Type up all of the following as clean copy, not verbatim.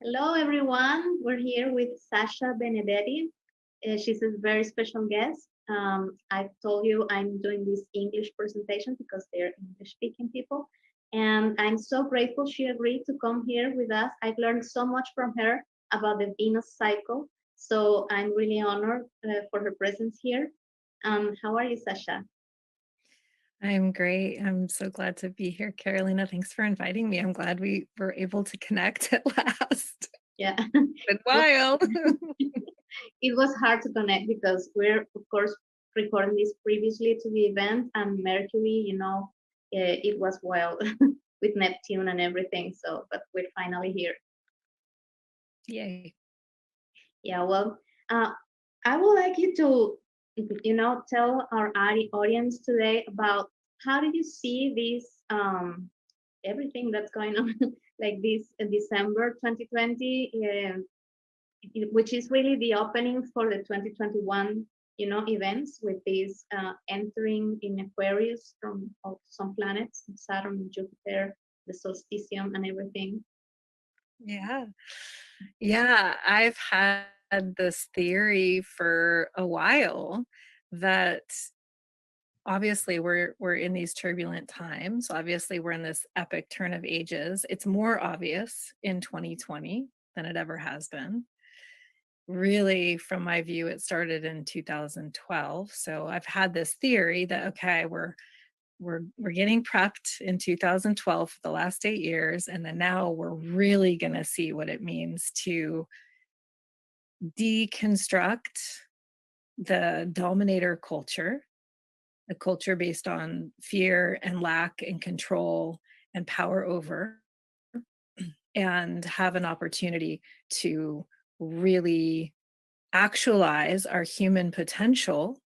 Hello, everyone. We're here with Sascha Benedetti. She's a very special guest. I told you I'm doing this English presentation because they're English-speaking people. And I'm so grateful she agreed to come here with us. I've learned so much from her about the Venus cycle. So I'm really honored for her presence here. How are you, Sascha? I'm great. I'm so glad to be here, Carolina. Thanks for inviting me. I'm glad we were able to connect at last. Yeah. Been wild. It was hard to connect because we're of course recording this previously to the event, and Mercury, it was wild with Neptune and everything. So but we're finally here. Yay. Yeah, well, I would like you to tell our audience today about how do you see this everything that's going on like this December 2020, which is really the opening for the 2021 events, with these entering in Aquarius from of some planets, Saturn, Jupiter, the solstitium and everything. Yeah. Yeah. I've had this theory for a while that obviously we're in these turbulent times. Obviously, we're in this epic turn of ages. It's more obvious in 2020 than it ever has been. Really, from my view, it started in 2012. So I've had this theory that okay, we're getting prepped in 2012 for the last 8 years, and then now we're really going to see what it means to deconstruct the dominator culture, a culture based on fear and lack and control and power over, and have an opportunity to really actualize our human potential,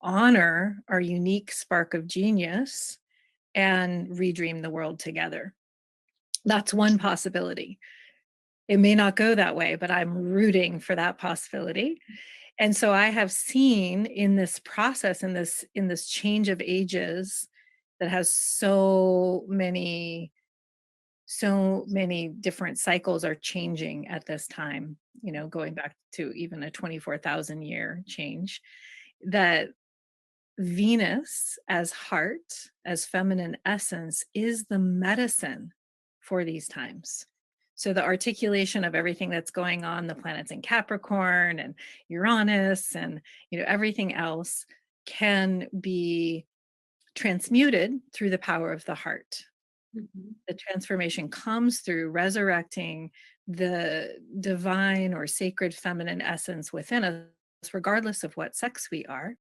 honor our unique spark of genius, and redream the world together. That's one possibility. It may not go that way, but I'm rooting for that possibility. And so I have seen in this process, in this change of ages that has so many different cycles are changing at this time, going back to even a 24,000 year change, that Venus as heart, as feminine essence, is the medicine for these times. So the articulation of everything that's going on, the planets in Capricorn and Uranus and everything else can be transmuted through the power of the heart. Mhm. The transformation comes through resurrecting the divine or sacred feminine essence within us, regardless of what sex we are,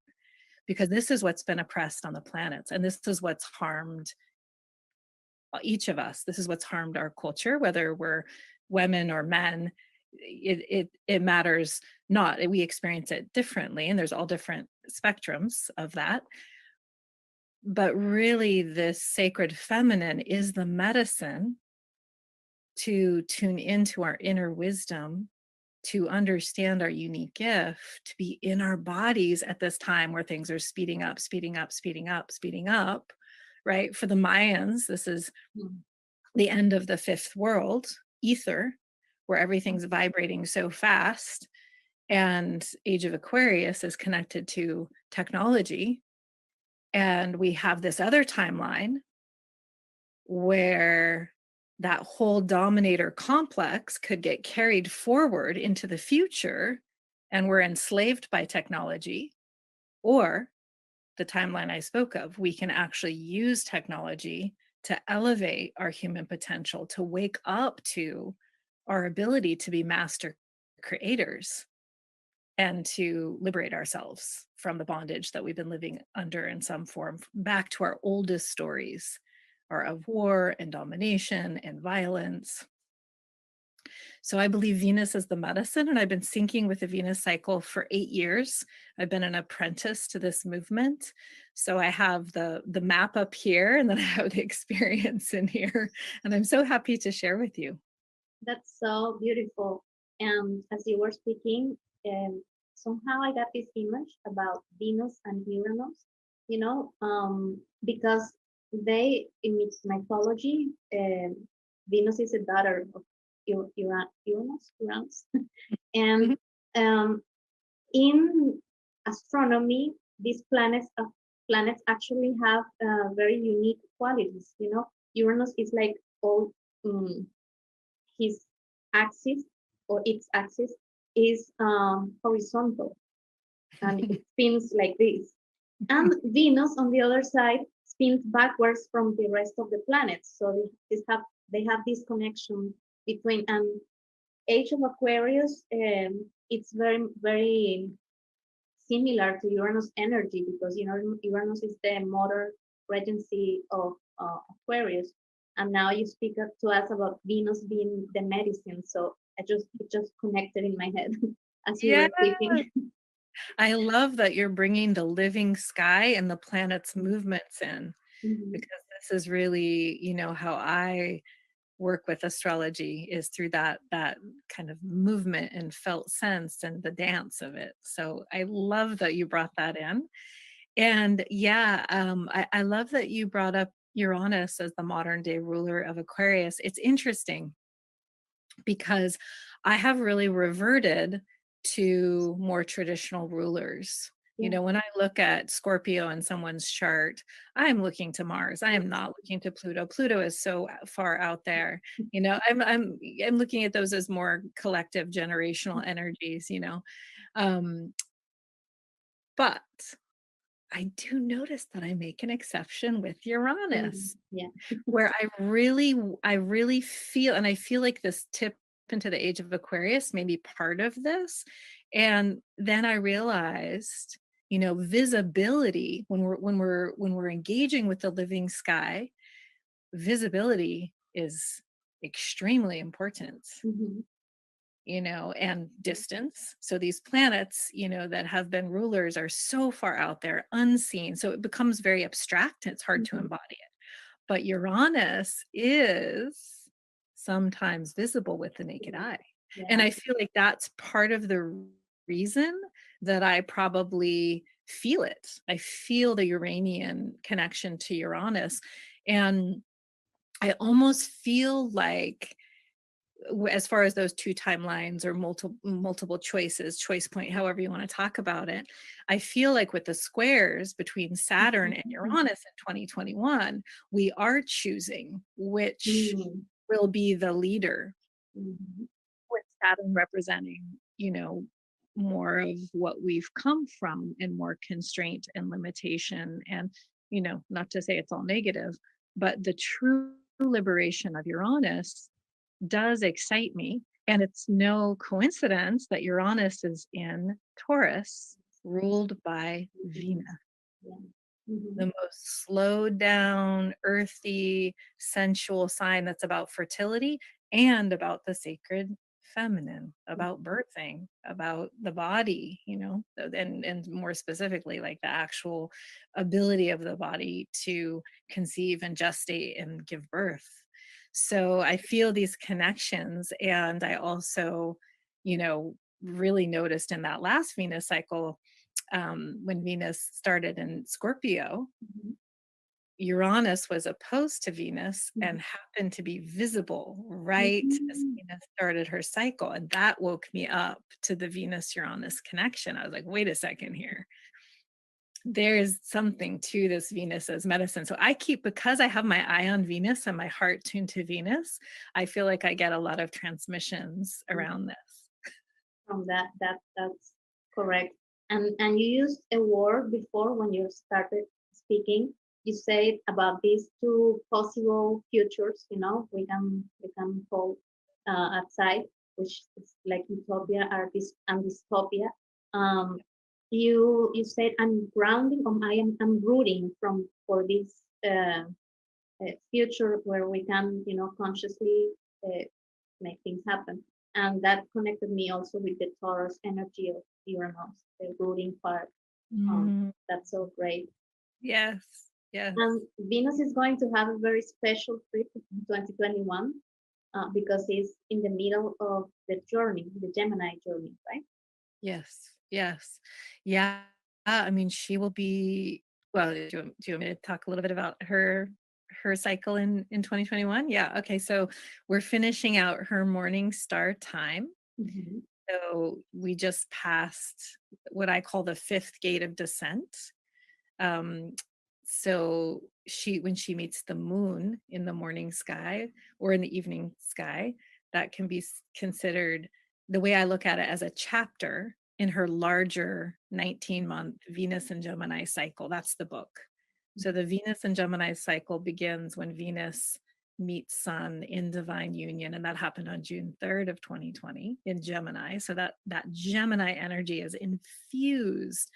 because this is what's been oppressed on the planets, and this is what's harmed each of us. This is what's harmed our culture, whether we're women or men. It matters not. We experience it differently, and there's all different spectrums of that. But really, this sacred feminine is the medicine to tune into our inner wisdom, to understand our unique gift, to be in our bodies at this time where things are speeding up, speeding up, speeding up, speeding up, right? For the Mayans, this is Mhm. the end of the fifth world, ether, where everything's vibrating so fast. And Age of Aquarius is connected to technology. And we have this other timeline where that whole dominator complex could get carried forward into the future and we're enslaved by technology, or the timeline I spoke of, we can actually use technology to elevate our human potential, to wake up to our ability to be master creators and to liberate ourselves from the bondage that we've been living under in some form, back to our oldest stories are of war and domination and violence. So I believe Venus is the medicine, and I've been syncing with the Venus cycle for 8 years. I've been an apprentice to this movement. So I have the map up here, and then I have the experience in here. And I'm so happy to share with you. That's so beautiful. And as you were speaking, somehow I got this image about Venus and Uranus, because they, in mythology, Venus is a daughter of Uranus. And Mhm. in astronomy, these planets actually have very unique qualities. You know, Uranus is like all um, his axis or its axis is horizontal and it spins like this. And Venus, on the other side, spins backwards from the rest of the planets. So they have this connection between age of Aquarius. It's very similar to Uranus energy because you know Uranus is the motor regency of Aquarius, and now you speak to us about Venus being the medicine. So it just connected in my head as you Yeah. were speaking. I love that you're bringing the living sky and the planet's movements in, Mhm. because this is really, how I work with astrology is through that kind of movement and felt sense and the dance of it. So I love that you brought that in. And yeah, I love that you brought up Uranus as the modern day ruler of Aquarius. It's interesting because I have really reverted to more traditional rulers. Yeah. When I look at Scorpio in someone's chart, I'm looking to Mars. I am not looking to Pluto. Pluto is so far out there. I'm looking at those as more collective generational energies. Um, but I do notice that I make an exception with Uranus, Yeah. where I really feel, and I feel like this tip into the age of Aquarius may be part of this. And then I realized, visibility, when we're engaging with the living sky, visibility is extremely important, Mhm. and distance. So these planets, that have been rulers are so far out there, unseen. So it becomes very abstract and it's hard to Mhm. embody it. But Uranus is sometimes visible with the naked eye. And Yeah. I feel like that's part of the reason that I probably feel it. I feel the Uranian connection to Uranus. And I almost feel like, as far as those two timelines or multiple choices, choice point, however you want to talk about it, I feel like with the squares between Saturn and Mhm. Uranus in 2021, we are choosing which Mhm. will be the leader, Mhm. with Saturn representing, more of what we've come from, and more constraint and limitation. And, not to say it's all negative, but the true liberation of Uranus does excite me. And it's no coincidence that Uranus is in Taurus, ruled by Venus, Venus. Yeah. the Mhm. most slowed down, earthy, sensual sign that's about fertility and about the sacred feminine, about birthing, about the body, and more specifically, like the actual ability of the body to conceive and gestate and give birth. So I feel these connections. And I also, really noticed in that last Venus cycle, when Venus started in Scorpio, Mhm. Uranus was opposed to Venus Mhm. and happened to be visible right as Mhm. Venus started her cycle. And that woke me up to the Venus Uranus connection. I was like, wait a second here. There's something to this Venus as medicine. So because I have my eye on Venus and my heart tuned to Venus, I feel like I get a lot of transmissions around this. From that's correct. And you used a word before when you started speaking. You said about these two possible futures. You know, we can call outside, which is like utopia or this and dystopia. Um, you said I'm grounding or I'm rooting from for this future where we can consciously uh, make things happen. And that connected me also with the Taurus energy of Uranus, the rooting part. Mhm. That's so great. Yes, yes. And Venus is going to have a very special trip in 2021 because it's in the middle of the journey, the Gemini journey, right? Yes, yes. Yeah, I mean, she will be, well, do you want me to talk a little bit about her her cycle in 2021? Yeah. Okay. So we're finishing out her morning star time. Mhm. So we just passed what I call the fifth gate of descent. Um, so when she meets the moon in the morning sky or in the evening sky, that can be considered, the way I look at it, as a chapter in her larger 19-month Venus and Gemini cycle. That's the book. So the Venus and Gemini cycle begins when Venus meets Sun in divine union, and that happened on June 3rd of 2020 in Gemini. So that Gemini energy is infused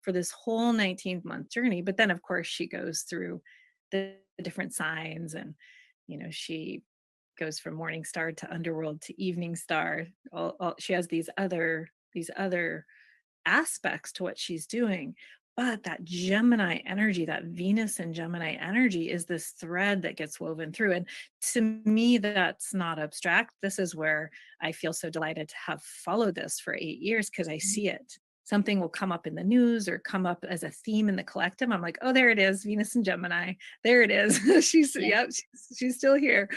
for this whole 19-month journey. But then, of course, she goes through the different signs, and she goes from morning star to underworld to evening star. She has these other aspects to what she's doing. But that Gemini energy, that Venus and Gemini energy, is this thread that gets woven through. And to me, that's not abstract. This is where I feel so delighted to have followed this for 8 years, because I see it. Something will come up in the news or come up as a theme in the collective. I'm like, oh, there it is, Venus and Gemini. There it is. She's still here.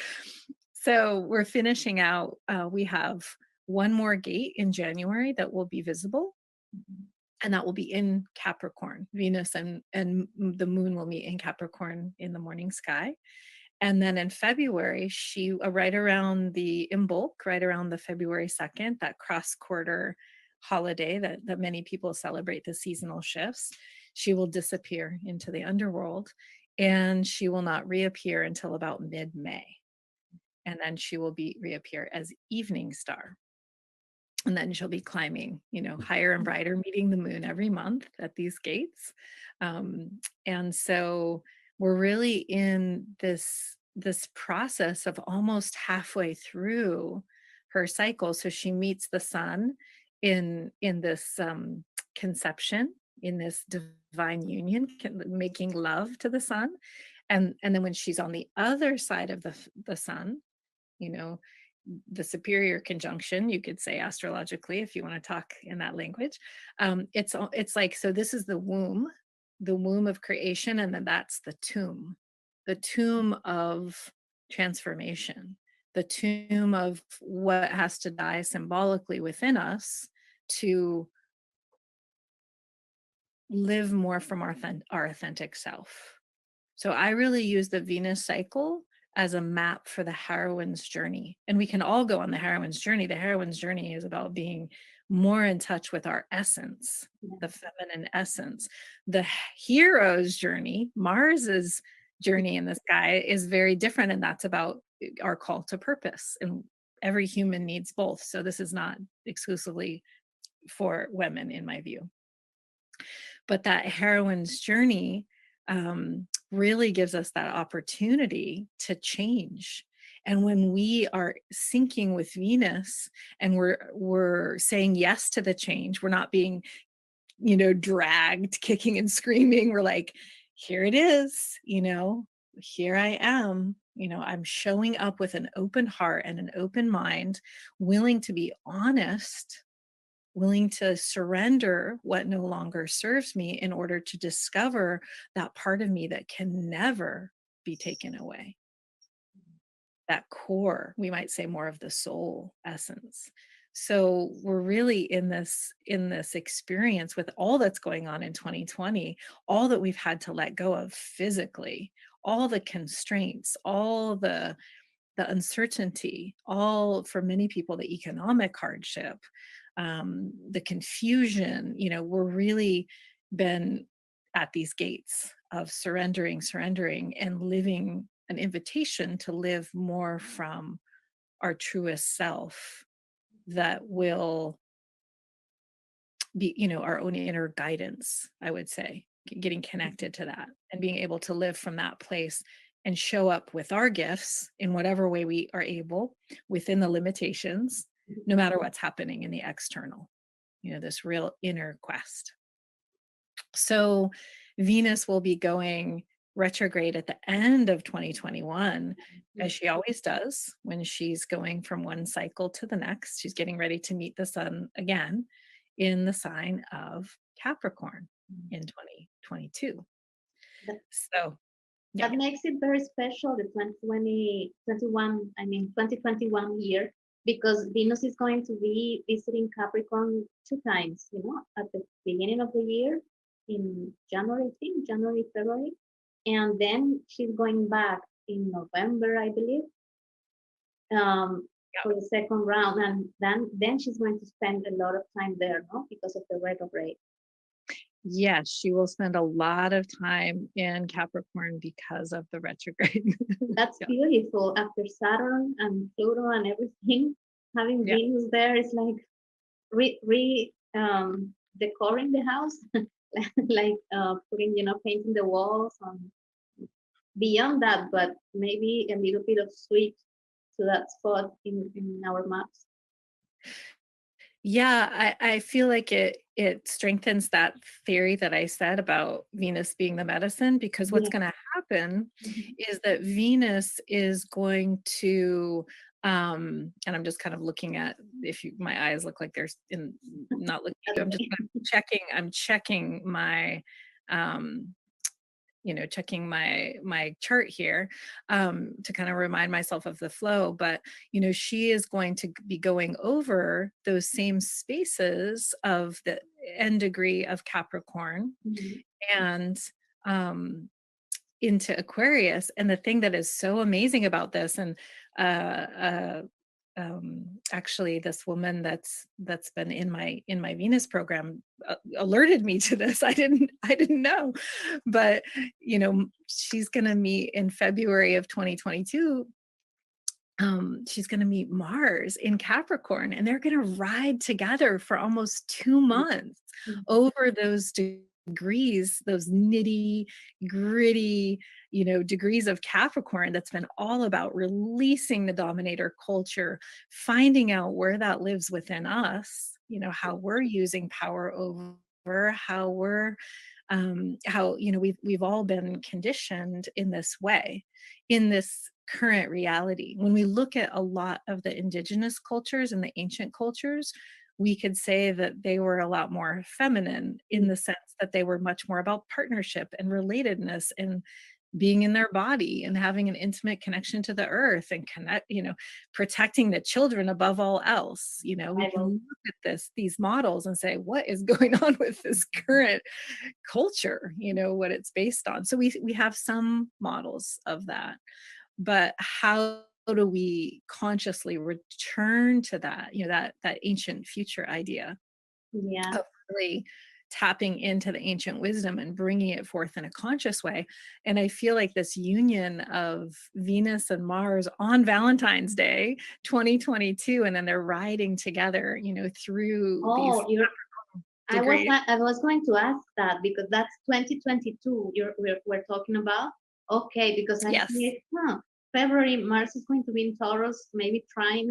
So we're finishing out. We have one more gate in January that will be visible. And that will be in Capricorn. Venus and the moon will meet in Capricorn in the morning sky. And then in February, right around the Imbolc, right around the February 2nd, that cross-quarter holiday that many people celebrate, the seasonal shifts, she will disappear into the underworld, and she will not reappear until about mid-May. And then she will reappear as evening star. And then she'll be climbing, higher and brighter, meeting the moon every month at these gates. And so we're really in this process of almost halfway through her cycle. So she meets the sun in this conception, in this divine union, making love to the sun. And then when she's on the other side of the sun, the superior conjunction, you could say astrologically, if you want to talk in that language. It's like, so this is the womb of creation, and then that's the tomb of transformation, the tomb of what has to die symbolically within us to live more from our authentic self. So I really use the Venus cycle as a map for the heroine's journey. And we can all go on the heroine's journey. The heroine's journey is about being more in touch with our essence, the feminine essence. The hero's journey, Mars's journey in the sky, is very different. And that's about our call to purpose. And every human needs both. So this is not exclusively for women, in my view. But that heroine's journey really gives us that opportunity to change. And when we are syncing with Venus and we're saying yes to the change, we're not being, dragged, kicking and screaming. We're like, here it is, here I am, I'm showing up with an open heart and an open mind, willing to be honest, willing to surrender what no longer serves me in order to discover that part of me that can never be taken away. That core, we might say, more of the soul essence. So we're really in this experience with all that's going on in 2020, all that we've had to let go of physically, all the constraints, all the uncertainty, all, for many people, the economic hardship, the confusion. We're really been at these gates of surrendering and living an invitation to live more from our truest self that will be, our own inner guidance, I would say, getting connected to that and being able to live from that place and show up with our gifts in whatever way we are able within the limitations, no matter what's happening in the external, this real inner quest. So Venus will be going retrograde at the end of 2021, as she always does when she's going from one cycle to the next. She's getting ready to meet the sun again in the sign of Capricorn in 2022. So Yeah. That makes it very special, the 2021 year, because Venus is going to be visiting Capricorn 2 times, at the beginning of the year in January, I think, January, February. And then she's going back in November, I believe, for the second round. And then she's going to spend a lot of time there, no? Because of the retrograde. Yes, she will spend a lot of time in Capricorn because of the retrograde. That's Yeah. beautiful. After Saturn and Pluto and everything, having Yeah. Venus there is like decoring the house, like putting, painting the walls. Beyond that, but maybe a little bit of sweet to that spot in our maps. Yeah, I feel like it strengthens that theory that I said about Venus being the medicine, because what's Yeah. going to happen Mhm. is that Venus is going to and I'm just kind of looking at, if you, my eyes look like they're in, not looking at you, I'm just kind of checking my checking my chart here, to kind of remind myself of the flow. But she is going to be going over those same spaces of the end degree of Capricorn Mhm. and into Aquarius. And the thing that is so amazing about this, and uh, uh, actually this woman that's been in my Venus program alerted me to this. I didn't know, but she's going to meet in February of 2022. She's going to meet Mars in Capricorn, and they're going to ride together for almost 2 months Mhm. over those degrees, those nitty gritty, degrees of Capricorn. That's been all about releasing the dominator culture, finding out where that lives within us, how we're using power over, how we're how we've all been conditioned in this way, in this current reality. When we look at a lot of the indigenous cultures and the ancient cultures, we could say that they were a lot more feminine, in the sense that they were much more about partnership and relatedness and being in their body and having an intimate connection to the earth and protecting the children above all else. We can look at these models and say, what is going on with this current culture, what it's based on. So we have some models of that, but how do we consciously return to that, that ancient future idea Yeah. of really tapping into the ancient wisdom and bringing it forth in a conscious way? And I feel like this union of Venus and Mars on Valentine's Day 2022, and then they're riding together through these degrees. I was going to ask that, because that's 2022 we're talking about. Okay, because I Yes. see it. February, Mars is going to be in Taurus, maybe trine,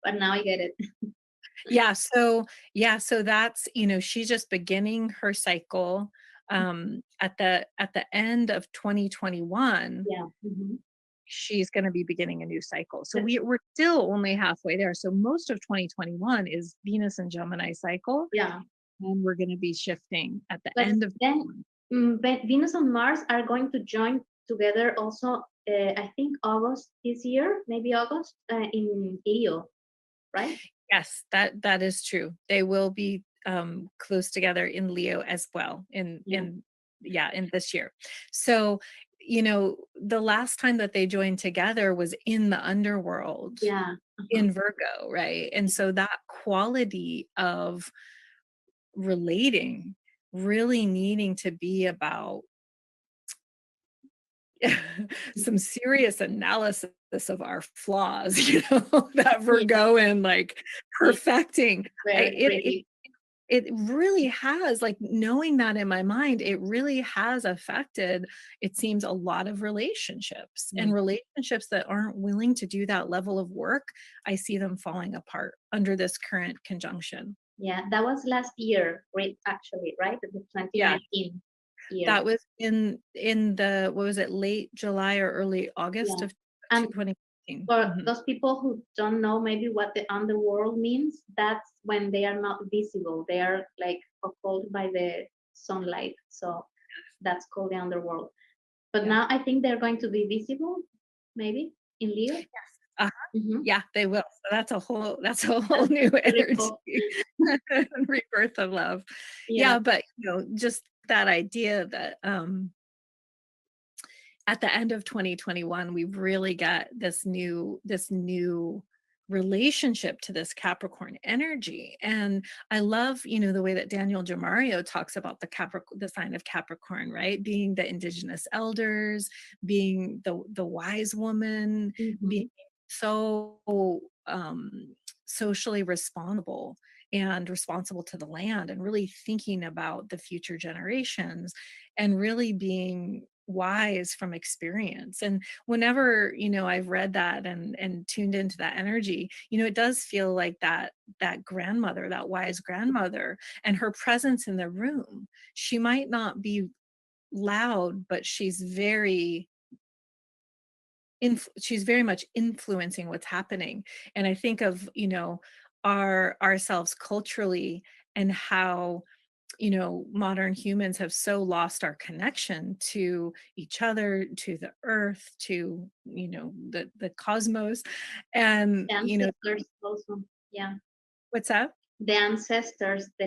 but now I get it. So that's, she's just beginning her cycle at the end of 2021. Yeah. Mm-hmm. She's going to be beginning a new cycle. So we're still only halfway there. So most of 2021 is Venus and Gemini cycle. Yeah. And we're going to be shifting at the But end of then Venus and Mars are going to join together also, I think August this year, maybe August, in Leo, right? Yes, that is true. They will be close together in Leo as well in this year. So, the last time that they joined together was in the underworld, Yeah. in Virgo, right? And so that quality of relating, really needing to be about some serious analysis of our flaws, that Yeah. Virgoan, like, perfecting. Very pretty. It really has, like, knowing that in my mind, it really has affected, it seems, a lot of relationships, and relationships that aren't willing to do that level of work. I see them falling apart under this current conjunction. Yeah, that was last year, right? Actually, right? The Yeah, 2019 year. that was in the, what was it, late July or early August Yeah. of And 2019. for those people who don't know maybe what the underworld means, that's when they are not visible. They are like occult by the sunlight. So that's called the underworld. But Yeah. now I think they're going to be visible, maybe in Leo. Yes. Uh-huh. Mm-hmm. Yeah, they will. So that's a whole That's new pretty energy. cool. Rebirth of love. Yeah. Yeah, but just that idea that at the end of 2021, we really got this new relationship to this Capricorn energy. And I love, the way that Daniel Jamario talks about the sign of Capricorn, right? Being the indigenous elders, being the wise woman, Mm-hmm. being so socially responsible and responsible to the land, and really thinking about the future generations, and really being wise from experience. And whenever I've read that and tuned into that energy, it does feel like that grandmother, that wise grandmother, and her presence in the room. She might not be loud, but she's very much influencing what's happening. And I think of ourselves culturally, and how modern humans have so lost our connection to each other, to the earth, to the cosmos. And The ancestors also. Yeah. what's that? The ancestors, the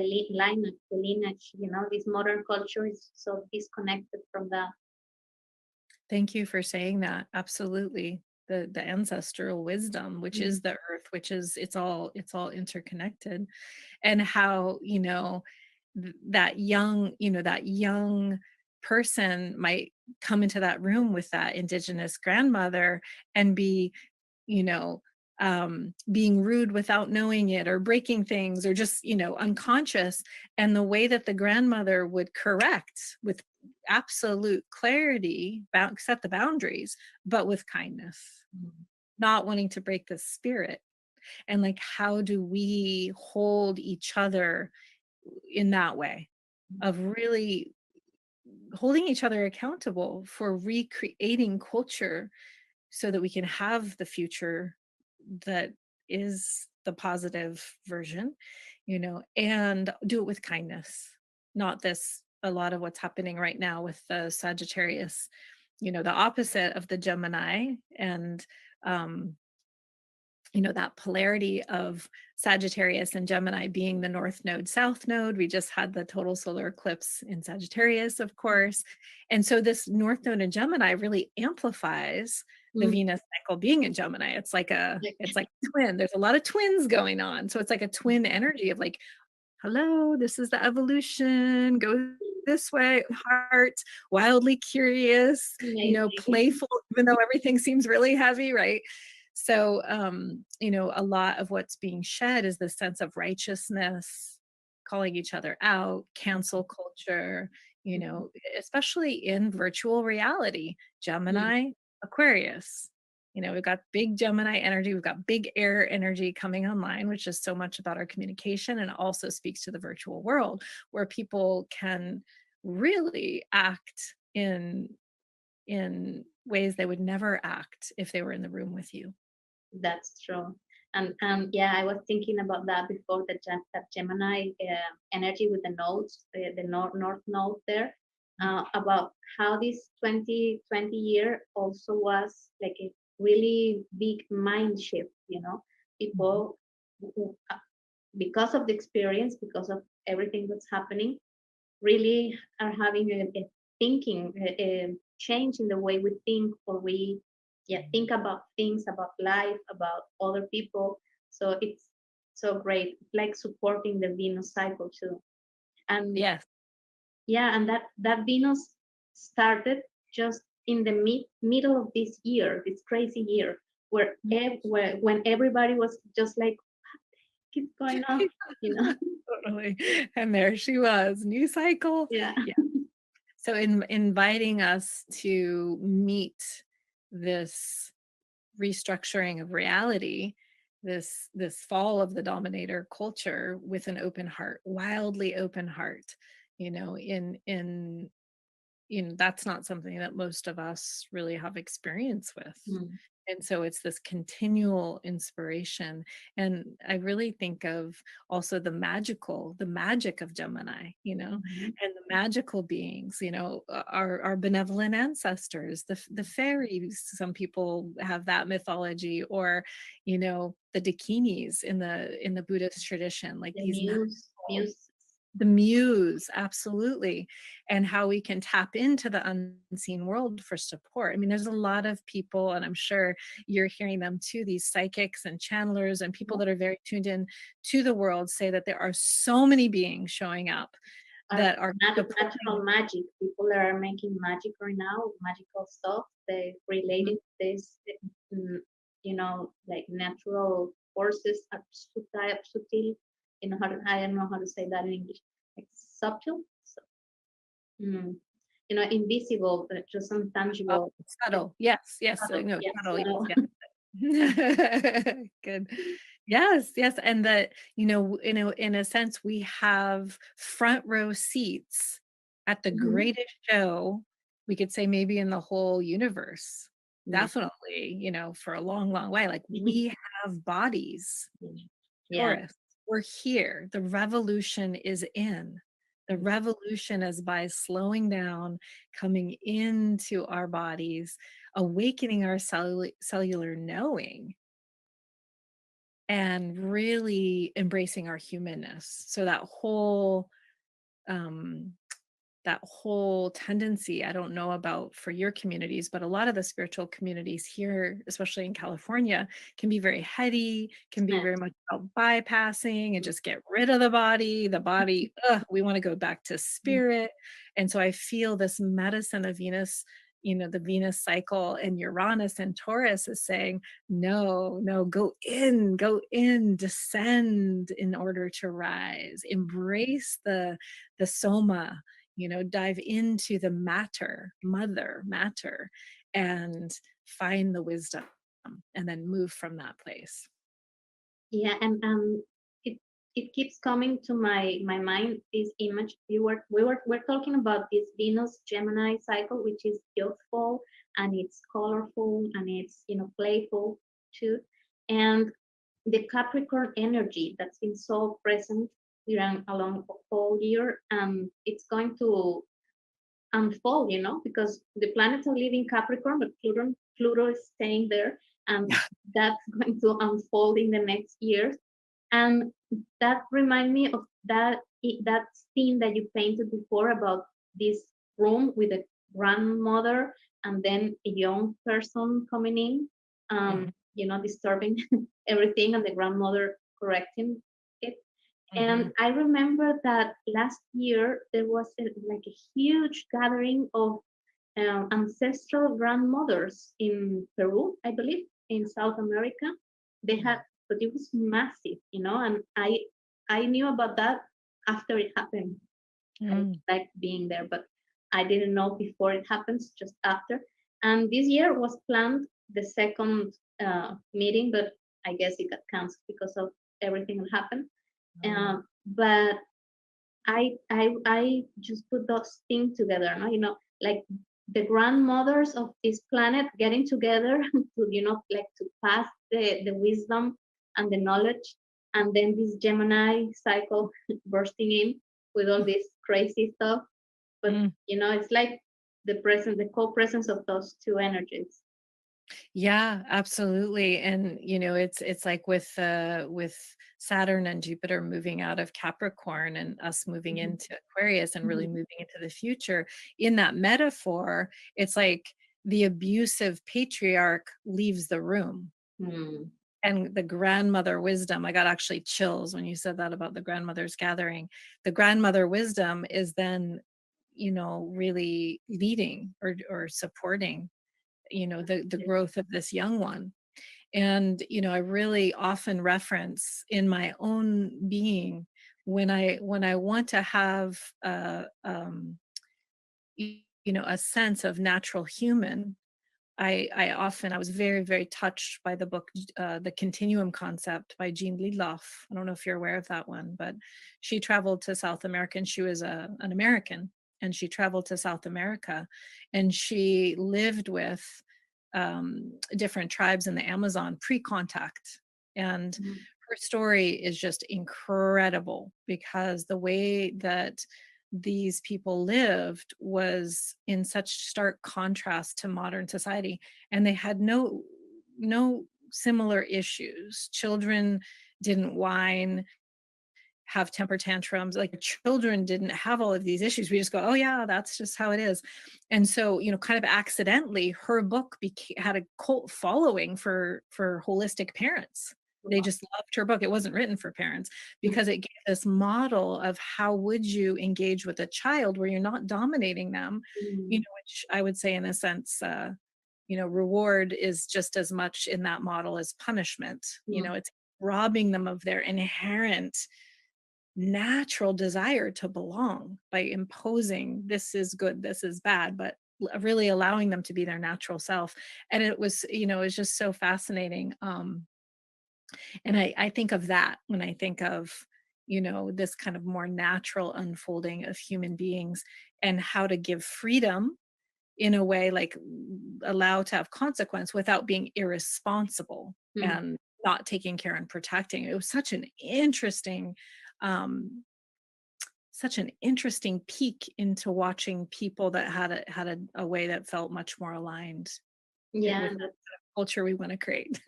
lineage, this modern culture is so disconnected from that. Thank you for saying that. Absolutely. The ancestral wisdom, which Mhm. is the earth, which is it's all interconnected. And how that young person might come into that room with that indigenous grandmother, and be you know being rude without knowing it, or breaking things, or just unconscious. And the way that the grandmother would correct with absolute clarity, set the boundaries, but with kindness, not wanting to break the spirit. And like, how do we hold each other in that way, of really holding each other accountable for recreating culture, so that we can have the future that is the positive version, and do it with kindness. Not this, a lot of what's happening right now with the Sagittarius, the opposite of the Gemini. And um that polarity of Sagittarius and Gemini being the North Node, South Node. We just had the total solar eclipse in Sagittarius, of course. And so this North Node in Gemini really amplifies the Mm. Venus cycle being in Gemini. It's like a twin. There's a lot of twins going on. So it's like a twin energy of like, hello, this is the evolution, go this way, heart, wildly curious, Amazing. playful, even though everything seems really heavy, right? So, a lot of what's being shed is this sense of righteousness, calling each other out, cancel culture, especially in virtual reality. Mm. Gemini, Aquarius. We've got big Gemini energy, we've got big air energy coming online, which is so much about our communication, and also speaks to the virtual world, where people can really act in ways they would never act if they were in the room with you. That's true. And yeah, I was thinking about that before, that Gemini energy with the nodes, the north node there, about how this 2020 year also was like a really big mind shift. People, because of the experience, because of everything that's happening, really are having a thinking, a change in the way we think, or we, yeah, think about things, about life, about other people. So it's so great, like supporting the Venus cycle too. And Yes. yeah, and that Venus started just in the middle of this year, this crazy year, where when everybody was just like, keep going on, you know. Totally. And there she was, new cycle. Yeah. Yeah. So inviting us to meet this restructuring of reality, this fall of the dominator culture, with an open heart, wildly open heart, in that's not something that most of us really have experience with. Mm. And so it's this continual inspiration. And I really think of also the magic of Gemini, Mhm. and the magical beings, our benevolent ancestors, the fairies. Some people have that mythology, or, the Dakinis in the Buddhist tradition, like The these muse. the muse, absolutely. And how we can tap into the unseen world for support. I mean, there's a lot of people, and I'm sure you're hearing them too, these psychics and channelers and people that are very tuned in to the world, say that there are so many beings showing up that are supporting. Natural magic. People that are making magic right now, magical stuff. They related this, mm, like natural forces are subtle. I don't know how to say that in English. Like subtle, so, mm, invisible, but just Oh, intangible. subtle. Yes, yes. I Subtle, know. yes, Subtle. subtle. Yes, yes. Good. Yes, yes. And that, in a sense, we have front row seats at the Mhm. greatest show, we could say maybe in the whole universe. Yeah. Definitely, for a long, long way. Like we have bodies. Yeah. Taurus, we're here. The revolution is in. The revolution is by slowing down, coming into our bodies, awakening our cellular knowing, and really embracing our humanness. So um, that whole tendency, I don't know about for your communities, but a lot of the spiritual communities here, especially in California, can be very heady, can be Yeah. very much about bypassing and just get rid of the body. The body, we want to go back to spirit. And so I feel this medicine of Venus, the Venus cycle, and Uranus and Taurus is saying, no, no, go in, descend in order to rise, embrace the soma, dive into the mother matter, and find the wisdom, and then move from that place. Yeah, and it it keeps coming to my mind this image. We're talking about this Venus Gemini cycle, which is youthful and it's colorful and it's playful too, and the Capricorn energy that's been so present during along the whole year, and it's going to unfold, because the planets are leaving Capricorn, but Pluto is staying there, and that's going to unfold in the next years. And that remind me of that scene that you painted before about this room with a grandmother and then a young person coming in, Mhm, disturbing everything, and the grandmother correcting it. mhm, And I remember that last year there was like a huge gathering of ancestral grandmothers in Peru, I believe, in South America. They had, mhm, but it was massive, and I knew about that after it happened. I mm, like being there, but I didn't know before it happens, just after. And this year was planned the second meeting, but I guess it got canceled because of everything that happened. mm. But I just put those things together, no? Like the grandmothers of this planet getting together to, like to pass the wisdom and the knowledge, and then this Gemini cycle bursting in with all this crazy stuff. But Mm. it's like the co-presence of those two energies. Yeah, absolutely. And it's like with Saturn and Jupiter moving out of Capricorn and us moving Mhm. into Aquarius and really Mhm. moving into the future. In that metaphor, it's like the abusive patriarch leaves the room, Mm. and the grandmother wisdom, I got actually chills when you said that about the grandmother's gathering. The grandmother wisdom is then, really leading or supporting, the growth of this young one. And I really often reference in my own being, when I want to have a sense of natural human. I was very, very touched by the book, The Continuum Concept by Jean Lidloff. I don't know if you're aware of that one, but she traveled to South America, and she was an American, and she traveled to South America, and she lived with different tribes in the Amazon pre-contact. And Mhm. her story is just incredible because the way that these people lived was in such stark contrast to modern society, and they had no similar issues. Children didn't whine, have temper tantrums. Like children didn't have all of these issues. We just go, oh yeah, that's just how it is. And so, kind of accidentally, her book had a cult following for holistic parents. They Wow. just loved her book. It wasn't written for parents because it gave this model of how would you engage with a child where you're not dominating them, Mhm. which I would say in a sense, reward is just as much in that model as punishment. Mhm. It's robbing them of their inherent natural desire to belong by imposing this is good, this is bad, but really allowing them to be their natural self. And it was, it's just so fascinating. And I think of that when I think of, this kind of more natural unfolding of human beings and how to give freedom in a way, like allow to have consequence without being irresponsible Mhm. and not taking care and protecting. It was um such an interesting peek into watching people that had a way that felt much more aligned Yeah, with the culture we want to create.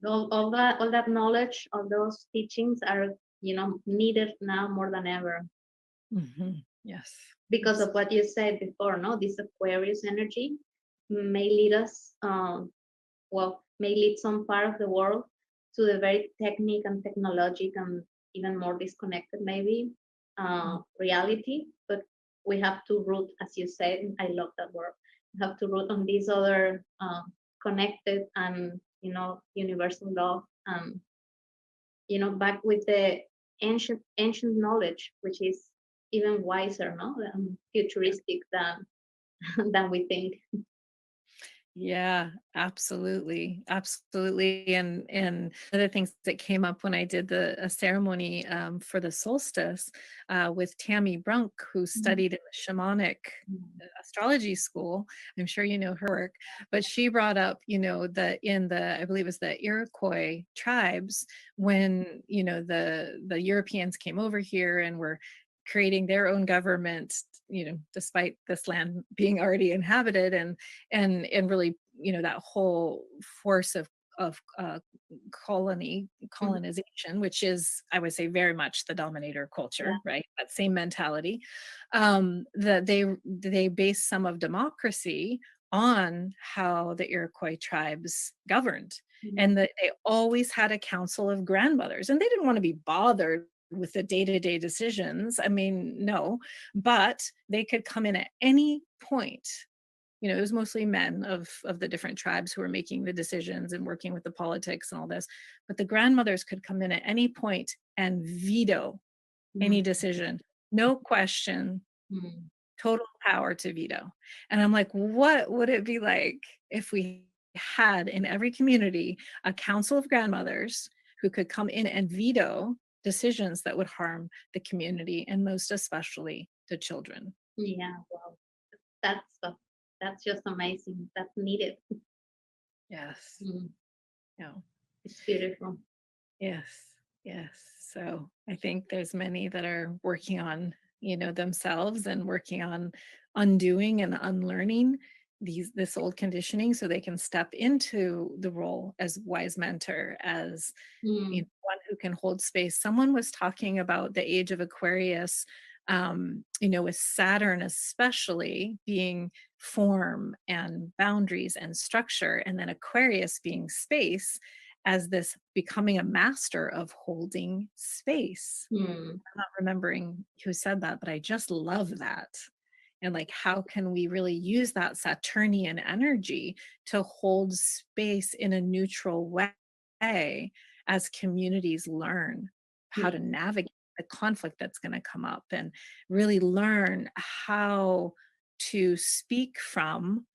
all that knowledge, all those teachings are needed now more than ever Yes. because of what you said before. No, this Aquarius energy may lead us, may lead some part of the world to the very technique and technologic and even more disconnected maybe reality. But we have to root, as you said. I love that word. We have to root on this other connected and universal love, and back with the ancient knowledge, which is even wiser, no, futuristic than we think. Yeah, absolutely. Absolutely. And other things that came up when I did the a ceremony for the solstice with Tammy Brunk, who Mhm. studied in the shamanic astrology school. I'm sure you know her work, but she brought up, that in the, I believe it was the Iroquois tribes, when, the Europeans came over here and were creating their own government, despite this land being already inhabited, and really, that whole force of Mhm. colonization, which is, I would say, very much the dominator Yeah. culture, right? That same mentality. That they base some of democracy on how the Iroquois tribes governed, Mhm. and that they always had a council of grandmothers, and they didn't want to be bothered with the day-to-day decisions. I mean, no, but they could come in at any point. It was mostly men of the different tribes who were making the decisions and working with the politics and all this, but the grandmothers could come in at any point and veto any Mhm. decision, no question, Mhm. total power to veto. And I'm like, what would it be like if we had in every community a council of grandmothers who could come in and veto decisions that would harm the community and most especially the children? Yeah. Wow. That's just amazing. That's needed. Yes. Mhm. No. It's beautiful. Yes. Yes. So I think there's many that are working on, themselves and working on undoing and unlearning this old conditioning so they can step into the role as wise mentor, as Mm. one who can hold space. Someone was talking about the age of Aquarius, with Saturn especially being form and boundaries and structure, and then Aquarius being space, as this becoming a master of holding space. Mm. I'm not remembering who said that, but I just love that. And like, how can we really use that Saturnian energy to hold space in a neutral way as communities learn how Yeah. to navigate the conflict that's going to come up, and really learn how to speak from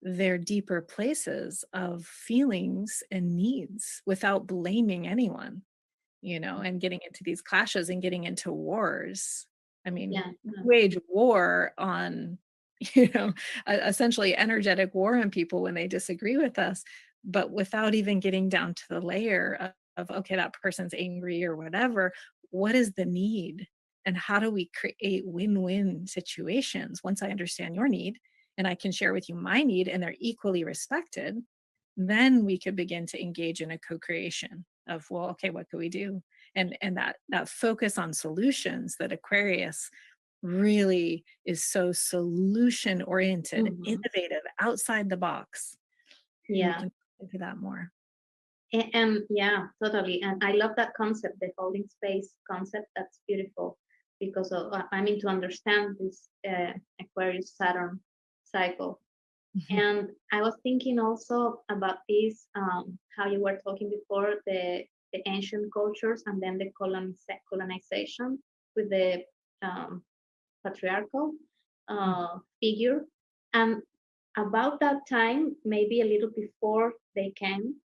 their deeper places of feelings and needs without blaming anyone, and getting into these clashes and getting into wars. I mean, Yeah. wage war on essentially energetic war on people when they disagree with us, but without even getting down to the layer of okay, that person's angry or whatever. What is the need? And how do we create win-win situations? Once I understand your need and I can share with you my need and they're equally respected, then we could begin to engage in a co-creation of, well, okay, what can we do? And that focus on solutions that Aquarius really is so solution oriented, Mhm. innovative, outside the box. And we Yeah. can get into that more. And yeah, totally. And I love that concept, the holding space concept. That's beautiful because I mean to understand this Aquarius Saturn cycle. Mhm. And I was thinking also about this, how you were talking before, the ancient cultures and then the colonization with the um, patriarchal figure. And about that time, maybe a little before they came,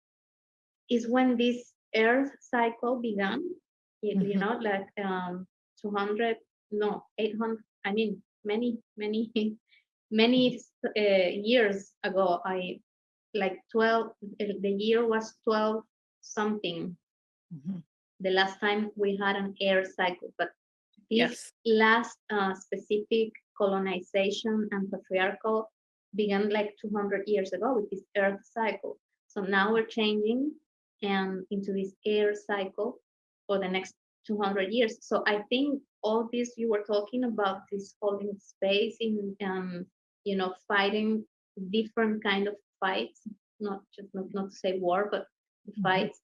is when this Earth cycle began. You Mhm. know, like 200, no, 800. I mean, many, many years ago. I like 12. The year was 12 something. Mhm. The last time we had an air cycle, but this Yes. last specific colonization and patriarchal began like 200 years ago with this earth cycle. So now we're changing and into this air cycle for the next 200 years. So I think all this you were talking about, this holding space in fighting different kind of fights, not to say war, but Mhm. fights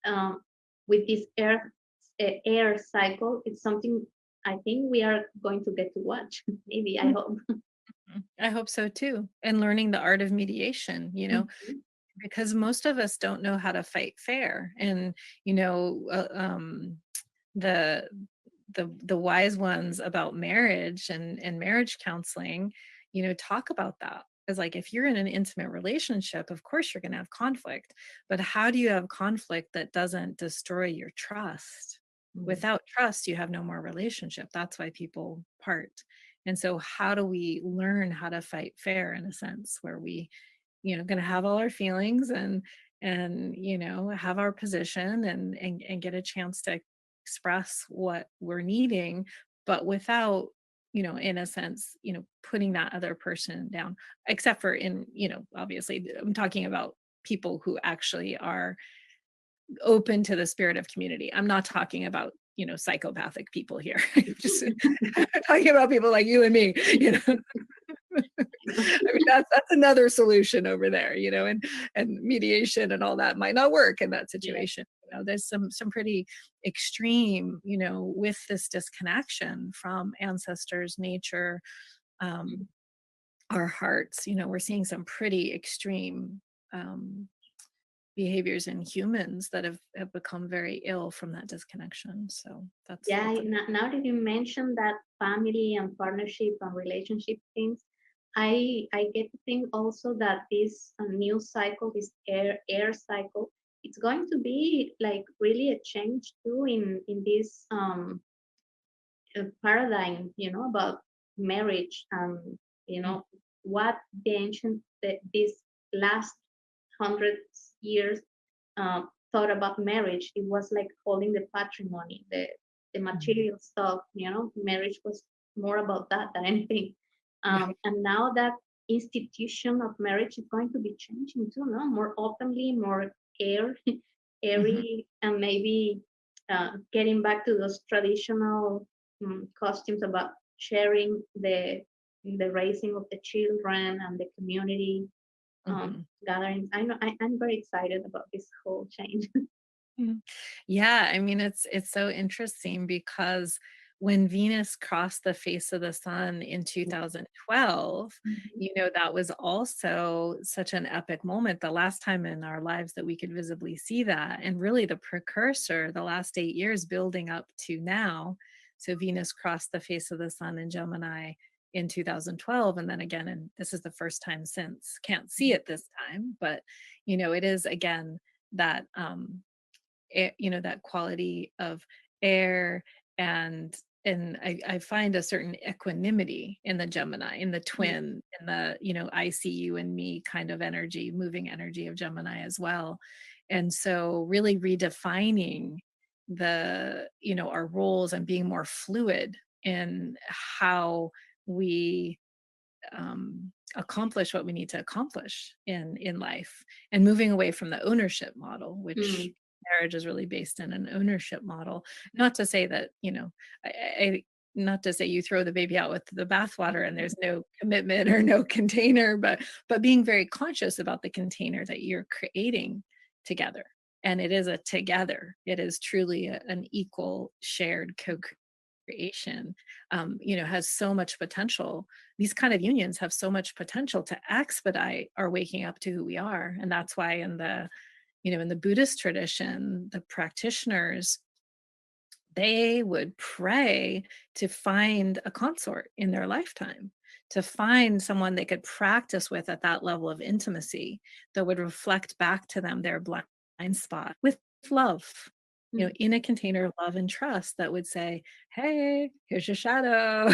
with this air cycle. It's something I think we are going to get to watch. Maybe, I hope. I hope so too. And learning the art of mediation, Mhm. because most of us don't know how to fight fair. And, you know, uh, um, the the wise ones about marriage and marriage counseling, talk about that. Because like if you're in an intimate relationship, of course you're going to have conflict, but how do you have conflict that doesn't destroy your trust? Mm. Without trust, you have no more relationship. That's why people part. And so how do we learn how to fight fair in a sense where we, going to have all our feelings and have our position and get a chance to express what we're needing, but without, in a sense, putting that other person down, except for in, obviously I'm talking about people who actually are open to the spirit of community. I'm not talking about, psychopathic people here. Just talking about people like you and me, I mean, that's another solution over there, and mediation and all that might not work in that Yeah. situation. There's some pretty extreme, with this disconnection from ancestors, nature, um, our hearts. We're seeing some pretty extreme um, behaviors in humans that have become very ill from that disconnection. So Yeah. that's Now that you mentioned that family and partnership and relationship things, I get to think also that this new cycle, this air cycle, it's going to be like really a change too in this paradigm, about marriage and what the ancient this last 100 years thought about marriage. It was like holding the patrimony, the Mhm. material stuff. Marriage was more about that than anything. Right. And now that institution of marriage is going to be changing too, no? More openly, more air, Mhm. airy, and maybe getting back to those traditional costumes about sharing the raising of the children and the community Mhm. gatherings. I know I'm very excited about this whole change. Mhm. Yeah, I mean, it's so interesting because when Venus crossed the face of the sun in 2012, Mhm. that was also such an epic moment, the last time in our lives that we could visibly see that, and really the precursor, the last 8 years building up to now. So Venus crossed the face of the sun in Gemini in 2012, and then again, and this is the first time since. Can't see it this time, but it is again that that quality of air and and I find a certain equanimity in the Gemini, in the twin, in the, I see you and me kind of energy, moving energy of Gemini as well. And so really redefining our roles and being more fluid in how we accomplish what we need to accomplish in life, and moving away from the ownership model, which Mm. marriage is really based in an ownership model. Not to say that, I not to say you throw the baby out with the bathwater and there's no commitment or no container, but being very conscious about the container that you're creating together. And it is a together. It is truly an equal shared co-creation. Has so much potential. These kind of unions have so much potential to expedite our waking up to who we are. And that's why in the Buddhist tradition, the practitioners, they would pray to find a consort in their lifetime, to find someone they could practice with at that level of intimacy that would reflect back to them their blind spot with love, Mm. in a container of love and trust that would say, hey, here's your shadow.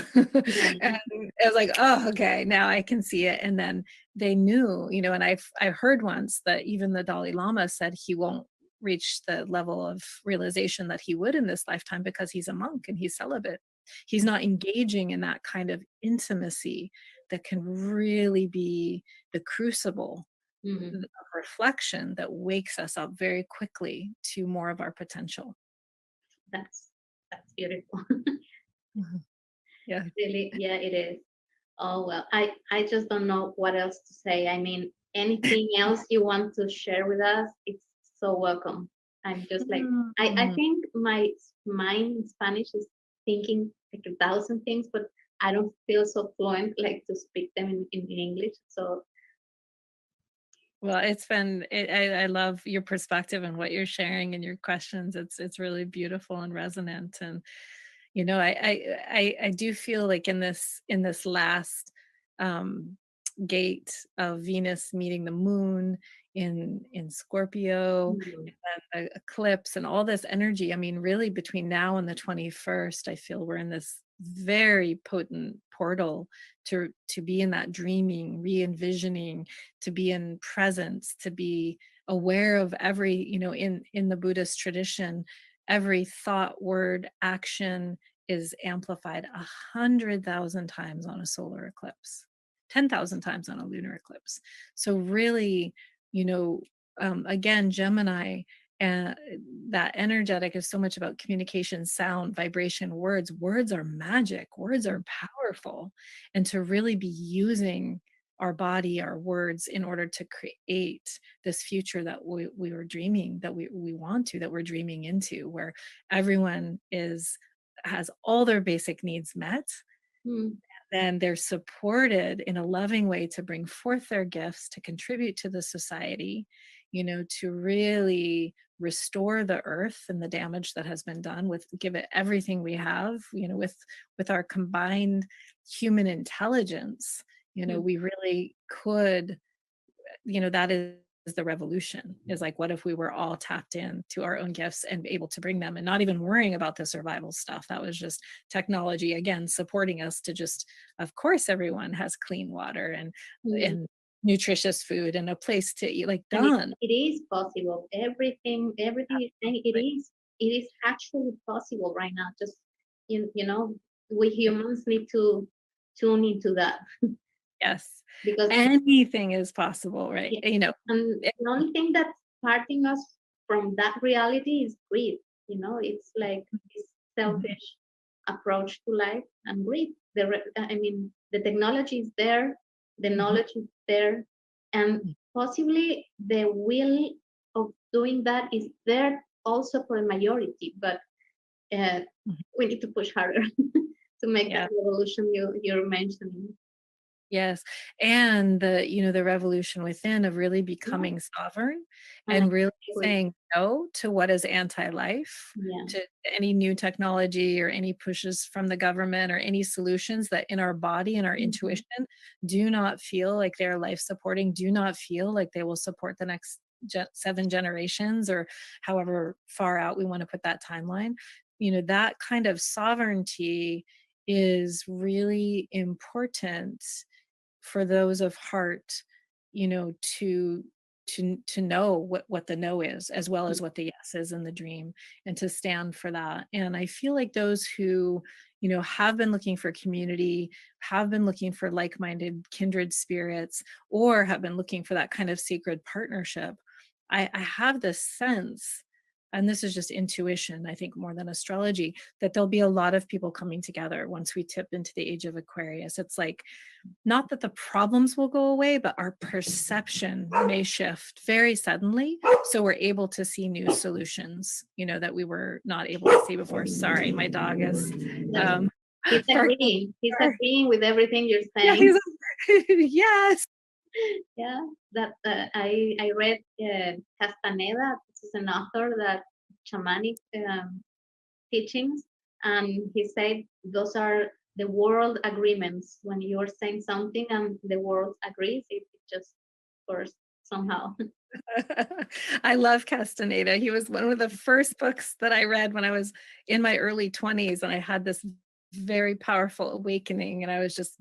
Yeah. And it was like, oh, okay, now I can see it. And then they knew, and I heard once that even the Dalai Lama said he won't reach the level of realization that he would in this lifetime because he's a monk and he's celibate. He's not engaging in that kind of intimacy that can really be the crucible Mhm. of reflection that wakes us up very quickly to more of our potential. That's that's beautiful. Mhm. Yeah. Really, yeah, it is. Oh well, I just don't know what else to say. I mean, anything else you want to share with us, it's so welcome. I'm just like I Mm. think my mind in Spanish is thinking like a thousand things, but I don't feel so fluent like to speak them in English. So Well, it's been I love your perspective and what you're sharing and your questions. It's really beautiful and resonant. And I do feel like in this last um gate of Venus meeting the moon in Scorpio, mm, and then the eclipse and all this energy. I mean, really between now and the 21st, I feel we're in this very potent portal to be in that dreaming, re-envisioning, to be in presence, to be aware of every, in the Buddhist tradition, every thought, word, action is amplified 100,000 times on a solar eclipse, 10,000 times on a lunar eclipse. So really, you know, again, Gemini, uh, that energetic is so much about communication, sound, vibration, words. Words are magic. Words are powerful. And to really be using our body, our words, in order to create this future that we were dreaming, that we want to, that we're dreaming into, where everyone has all their basic needs met, mm, then they're supported in a loving way to bring forth their gifts, to contribute to the society, to really restore the earth and the damage that has been done, with give it everything we have, with our combined human intelligence. mm. We really could, that is the revolution, is like, what if we were all tapped in to our own gifts and able to bring them, and not even worrying about the survival stuff. That was just technology again supporting us to just, of course everyone has clean water Mm. and nutritious food and a place to eat, like, And done. it is possible. Everything, and it is actually possible right now. Just you know, we humans need to tune into that Yes, because anything is possible, right? yeah, and the only thing that's parting us from that reality is greed. It's like this selfish approach to life and greed. I mean, the technology is there, the knowledge is there, and possibly the will of doing that is there also for the majority. But uh, we need to push harder to make Yeah. that revolution you're mentioning. Yes. And the revolution within of really Yeah, becoming sovereign and I and really agree. saying no to what is anti-life, Yeah. to any new technology or any pushes from the government or any solutions that in our body and our Mhm. intuition do not feel like they're life supporting, do not feel like they will support the next 7 generations, or however far out we want to put that timeline. that kind of sovereignty is really important for those of heart, to know what the no is, as well as what the yes is in the dream, and to stand for that. And I feel like those who have been looking for community, have been looking for like-minded kindred spirits, or have been looking for that kind of sacred partnership, I have this sense, and this is just intuition, I think more than astrology, that there'll be a lot of people coming together once we tip into the age of Aquarius. It's like, not that the problems will go away, but our perception may shift very suddenly. So we're able to see new solutions, that we were not able to see before. Sorry, my dog is He's barking. agreeing. He's agreeing with everything you're Yeah, saying. yes. Yeah, that I read Castaneda. This is an author that shamanic teachings, and he said those are the world agreements. When you're saying something and the world agrees, it just works somehow. I love Castaneda. He was one of the first books that I read when I was in my early 20s, and I had this very powerful awakening, and I was just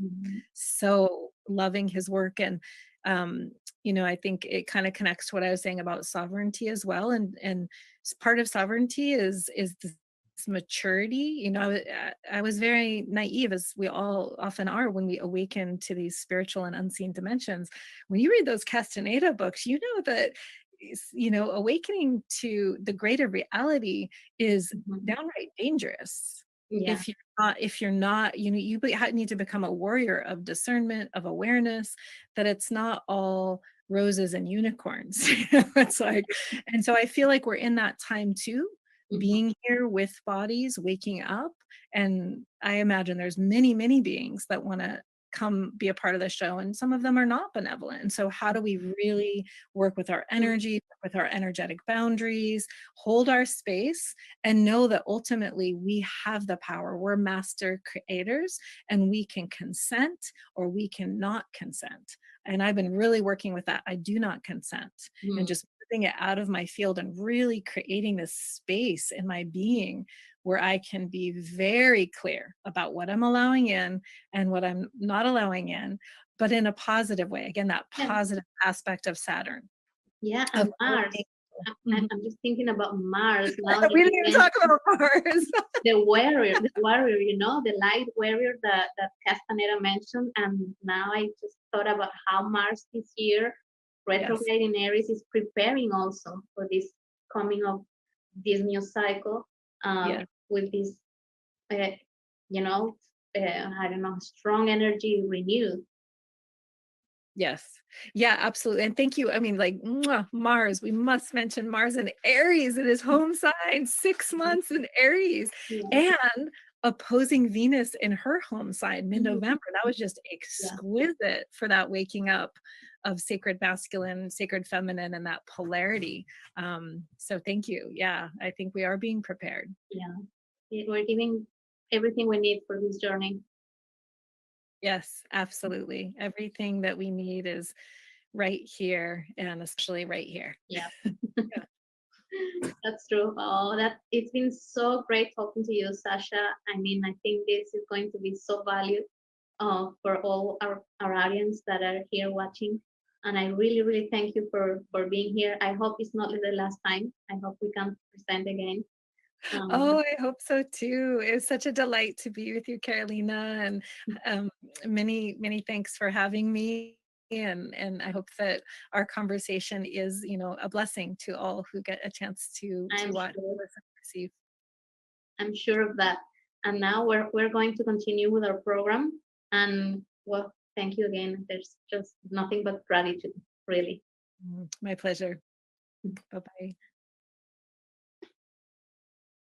so loving his work. And I think it kind of connects to what I was saying about sovereignty as well. And part of sovereignty is this maturity. I was very naive, as we all often are when we awaken to these spiritual and unseen dimensions. When you read those Castaneda books, that awakening to the greater reality is downright dangerous. Yeah. If you're not, you need to become a warrior of discernment, of awareness, that it's not all roses and unicorns. It's like, and so I feel like we're in that time too, being here with bodies, waking up. And I imagine there's many, many beings that want to come be a part of the show, and some of them are not benevolent. And so how do we really work with our energy, with our energetic boundaries, hold our space, and know that ultimately we have the power. We're master creators, and we can consent or we cannot consent. And I've been really working with that. I do not consent, and just moving it out of my field and really creating this space in my being where I can be very clear about what I'm allowing in and what I'm not allowing in, but in a positive way. Again, that positive aspect of Saturn. Yeah, and Mars. I'm just thinking about Mars now. We didn't even talk about Mars. the warrior, the light warrior that Castaneda mentioned. And now I just thought about how Mars this year, retrograde in Aries, is preparing also for this coming of this new cycle. With this, I don't know, strong energy renewed. Yes. Yeah, absolutely. And thank you. I mean, like, Mars, we must mention Mars in Aries in his home sign, 6 months in Aries, and opposing Venus in her home sign mid-November. That was just exquisite for that waking up of sacred masculine, sacred feminine, and that polarity. So thank you. Yeah, I think we are being prepared. Yeah, we're giving everything we need for this journey. Yes, absolutely. Everything that we need is right here, and especially right here. Yeah. That's true. It's been so great talking to you, Sascha. I mean, I think this is going to be so valued for all our audience that are here watching. And I really, really thank you for being here. I hope it's not the last time. I hope we can present again. Oh, I hope so too. It was such a delight to be with you, Carolina, and many, many thanks for having me. And I hope that our conversation is, a blessing to all who get a chance to watch, listen, receive. I'm sure of that. And now we're going to continue with our program. And well, thank you again. There's just nothing but gratitude, really. My pleasure. Bye-bye.